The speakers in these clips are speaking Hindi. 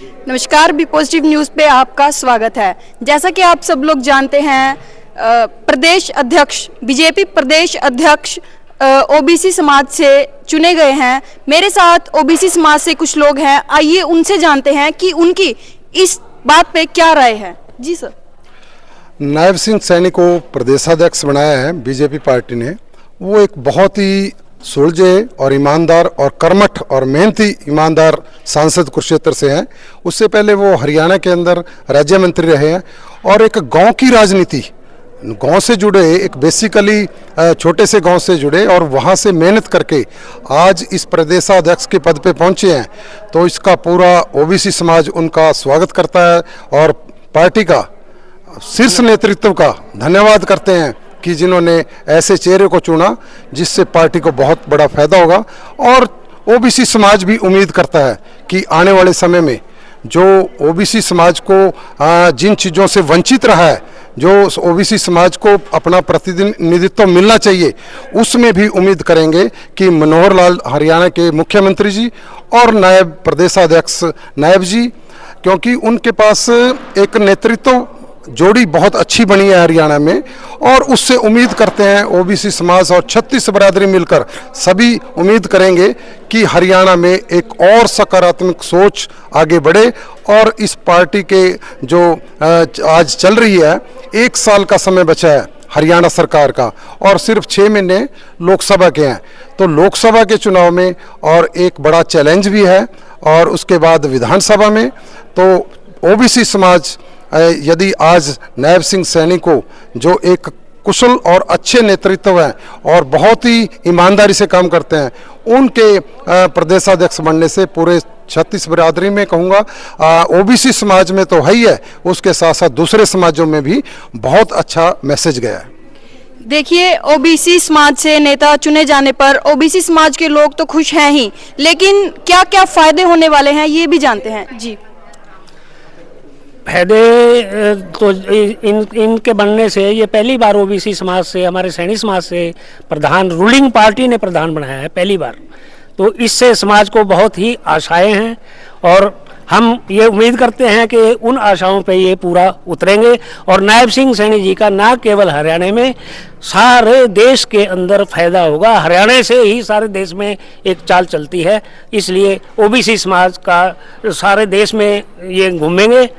नमस्कार, बी पॉजिटिव न्यूज़ पे आपका स्वागत है। जैसा कि आप सब लोग जानते हैं, प्रदेश अध्यक्ष बीजेपी प्रदेश अध्यक्ष ओबीसी समाज से चुने गए हैं। मेरे साथ ओबीसी समाज से कुछ लोग हैं, आइए उनसे जानते हैं कि उनकी इस बात पे क्या राय है। जी सर। नायब सिंह सैनी को प्रदेशाध्यक्ष बनाया है बीजेपी पार्टी ने। वो एक बहुत ही सुलझे और ईमानदार और कर्मठ और मेहनती ईमानदार सांसद कुरुक्षेत्र से हैं। उससे पहले वो हरियाणा के अंदर राज्य मंत्री रहे हैं और एक गांव की राजनीति, गांव से जुड़े, एक बेसिकली छोटे से गांव से जुड़े और वहां से मेहनत करके आज इस प्रदेशाध्यक्ष के पद पे पहुंचे हैं। तो इसका पूरा ओबीसी समाज उनका स्वागत करता है और पार्टी का शीर्ष नेतृत्व का धन्यवाद करते हैं कि जिन्होंने ऐसे चेहरे को चुना जिससे पार्टी को बहुत बड़ा फायदा होगा। और ओबीसी समाज भी उम्मीद करता है कि आने वाले समय में जो ओबीसी समाज को जिन चीज़ों से वंचित रहा है, जो ओबीसी समाज को अपना प्रतिनिधित्व मिलना चाहिए, उसमें भी उम्मीद करेंगे कि मनोहर लाल हरियाणा के मुख्यमंत्री जी और नायब प्रदेशाध्यक्ष नायब जी, क्योंकि उनके पास एक नेतृत्व जोड़ी बहुत अच्छी बनी है हरियाणा में, और उससे उम्मीद करते हैं ओबीसी समाज और 36 बरादरी मिलकर सभी उम्मीद करेंगे कि हरियाणा में एक और सकारात्मक सोच आगे बढ़े। और इस पार्टी के जो आज चल रही है, 1 साल का समय बचा है हरियाणा सरकार का और सिर्फ 6 महीने लोकसभा के हैं। तो लोकसभा के चुनाव में और एक बड़ा चैलेंज भी है और उसके बाद विधानसभा में। तो ओबीसी समाज यदि आज नायब सिंह सैनी को, जो एक कुशल और अच्छे नेतृत्व हैं और बहुत ही ईमानदारी से काम करते हैं, उनके प्रदेशाध्यक्ष बनने से पूरे 36 बिरादरी में कहूँगा, ओबीसी समाज में तो है ही है, उसके साथ साथ दूसरे समाजों में भी बहुत अच्छा मैसेज गया है। देखिए, ओबीसी समाज से नेता चुने जाने पर ओबीसी समाज के लोग तो खुश हैं ही, लेकिन क्या क्या फायदे होने वाले हैं ये भी जानते हैं। जी, फायदे तो इनके बनने से ये पहली बार ओबीसी समाज से, हमारे सैनी समाज से प्रधान, रूलिंग पार्टी ने प्रधान बनाया है पहली बार। तो इससे समाज को बहुत ही आशाएं हैं और हम ये उम्मीद करते हैं कि उन आशाओं पे ये पूरा उतरेंगे और नायब सिंह सैनी जी का न केवल हरियाणा में, सारे देश के अंदर फायदा होगा। हरियाणा से ही सारे देश में एक चाल चलती है, इसलिए ओबीसी समाज का सारे देश में ये घूमेंगे,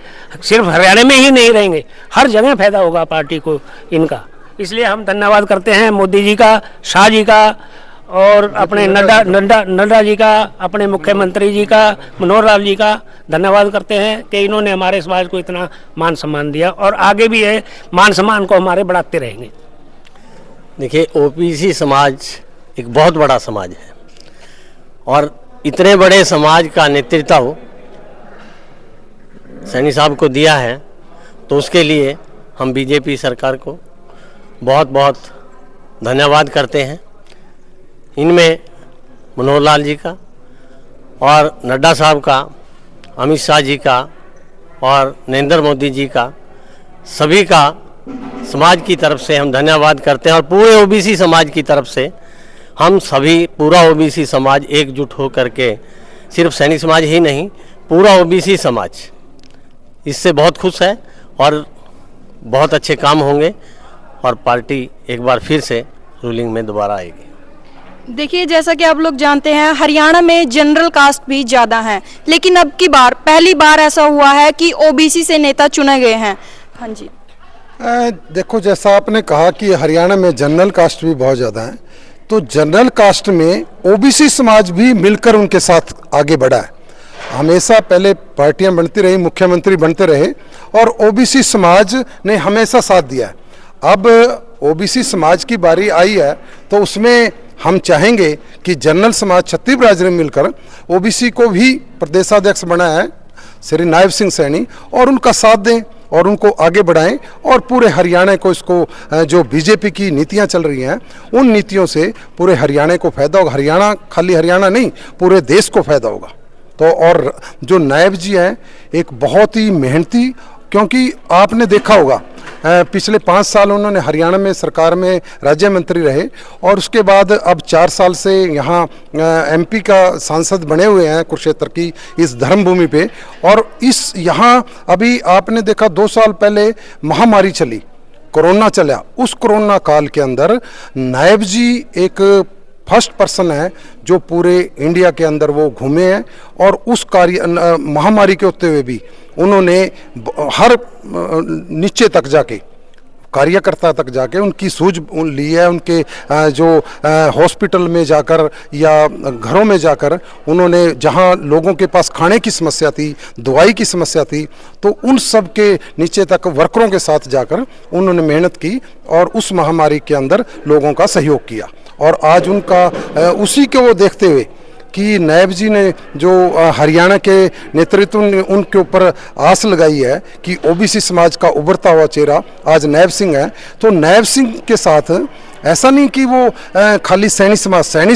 सिर्फ हरियाणा में ही नहीं रहेंगे, हर जगह फायदा होगा पार्टी को इनका। इसलिए हम धन्यवाद करते हैं मोदी जी का, शाह जी का और अपने नड्डा जी का, अपने मुख्यमंत्री जी का, मनोहर लाल जी का धन्यवाद करते हैं कि इन्होंने हमारे समाज को इतना मान सम्मान दिया और आगे भी है मान सम्मान को हमारे बढ़ाते रहेंगे। देखिए, ओबीसी समाज एक बहुत बड़ा समाज है और इतने बड़े समाज का नेतृत्व सैनी साहब को दिया है, तो उसके लिए हम बीजेपी सरकार को बहुत बहुत धन्यवाद करते हैं। इनमें मनोहर लाल जी का और नड्डा साहब का, अमित शाह जी का और नरेंद्र मोदी जी का, सभी का समाज की तरफ से हम धन्यवाद करते हैं। और पूरे ओबीसी समाज की तरफ से हम सभी, पूरा ओबीसी समाज एकजुट हो करके, सिर्फ सैनी समाज ही नहीं, पूरा ओबीसी समाज इससे बहुत खुश है और बहुत अच्छे काम होंगे और पार्टी एक बार फिर से रूलिंग में दोबारा आएगी। देखिए, जैसा कि आप लोग जानते हैं, हरियाणा में जनरल कास्ट भी ज़्यादा हैं, लेकिन अब की बार पहली बार ऐसा हुआ है कि ओबीसी से नेता चुने गए हैं। हाँ जी, देखो, जैसा आपने कहा कि हरियाणा में जनरल कास्ट भी बहुत ज़्यादा है, तो जनरल कास्ट में ओबीसी समाज भी मिलकर उनके साथ आगे बढ़ा है। हमेशा पहले पार्टियां बनती रही, मुख्यमंत्री बनते रहे और ओबीसी समाज ने हमेशा साथ दिया है। अब ओबीसी समाज की बारी आई है, तो उसमें हम चाहेंगे कि जनरल समाज 36 बिरादरी मिलकर ओबीसी को भी प्रदेशाध्यक्ष बनाया है श्री नायब सिंह सैनी, और उनका साथ दें और उनको आगे बढ़ाएं और पूरे हरियाणा को, इसको जो बीजेपी की नीतियां चल रही हैं, उन नीतियों से पूरे हरियाणा को फायदा होगा। हरियाणा, खाली हरियाणा नहीं, पूरे देश को फायदा होगा। तो और जो नायब जी हैं, एक बहुत ही मेहनती, क्योंकि आपने देखा होगा पिछले 5 साल उन्होंने हरियाणा में सरकार में राज्य मंत्री रहे और उसके बाद अब 4 साल से यहाँ MP का सांसद बने हुए हैं कुरुक्षेत्र की इस धर्मभूमि पे। और इस यहाँ अभी आपने देखा 2 साल पहले महामारी चली, कोरोना चला, उस कोरोना काल के अंदर नायब जी एक फर्स्ट पर्सन है जो पूरे इंडिया के अंदर वो घूमे हैं और उस कार्य महामारी के होते हुए भी उन्होंने हर नीचे तक जाके, कार्यकर्ता तक जाके उनकी सूझ ली है। उनके जो हॉस्पिटल में जाकर या घरों में जाकर उन्होंने जहां लोगों के पास खाने की समस्या थी, दवाई की समस्या थी, तो उन सब के नीचे तक वर्करों के साथ जाकर उन्होंने मेहनत की और उस महामारी के अंदर लोगों का सहयोग किया। और आज उनका उसी को वो देखते हुए कि नायब जी ने जो हरियाणा के नेतृत्व ने उनके ऊपर आस लगाई है कि OBC समाज का उभरता हुआ चेहरा आज नायब सिंह है, तो नायब सिंह के साथ ऐसा नहीं कि वो खाली सैनी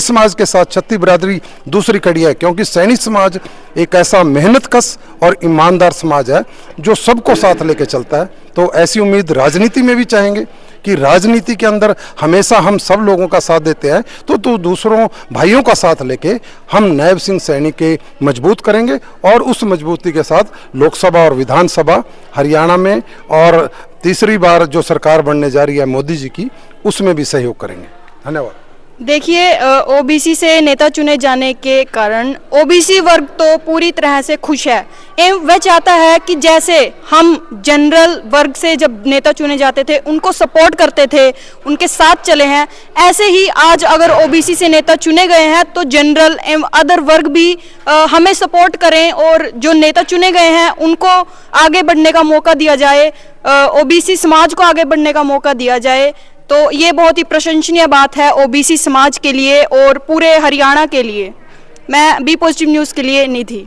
समाज के साथ छत्ती बिरादरी दूसरी कड़ी है, क्योंकि सैनी समाज एक ऐसा मेहनतकश और ईमानदार समाज है जो सबको साथ लेके चलता है। तो ऐसी उम्मीद राजनीति में भी चाहेंगे कि राजनीति के अंदर हमेशा हम सब लोगों का साथ देते हैं, तो दूसरों भाइयों का साथ लेके हम नायब सिंह सैनी के मजबूत करेंगे और उस मजबूती के साथ लोकसभा और विधानसभा हरियाणा में और तीसरी बार जो सरकार बनने जा रही है मोदी जी की, उसमें भी सहयोग करेंगे। धन्यवाद। देखिए, OBC से नेता चुने जाने के कारण OBC वर्ग तो पूरी तरह से खुश है एवं वह चाहता है कि जैसे हम जनरल वर्ग से जब नेता चुने जाते थे उनको सपोर्ट करते थे, उनके साथ चले हैं, ऐसे ही आज अगर OBC से नेता चुने गए हैं तो जनरल एवं अदर वर्ग भी हमें सपोर्ट करें और जो नेता चुने गए हैं उनको आगे बढ़ने का मौका दिया जाए, OBC समाज को आगे बढ़ने का मौका दिया जाए। तो ये बहुत ही प्रशंसनीय बात है OBC समाज के लिए और पूरे हरियाणा के लिए। मैं बी पॉजिटिव न्यूज़ के लिए निधि।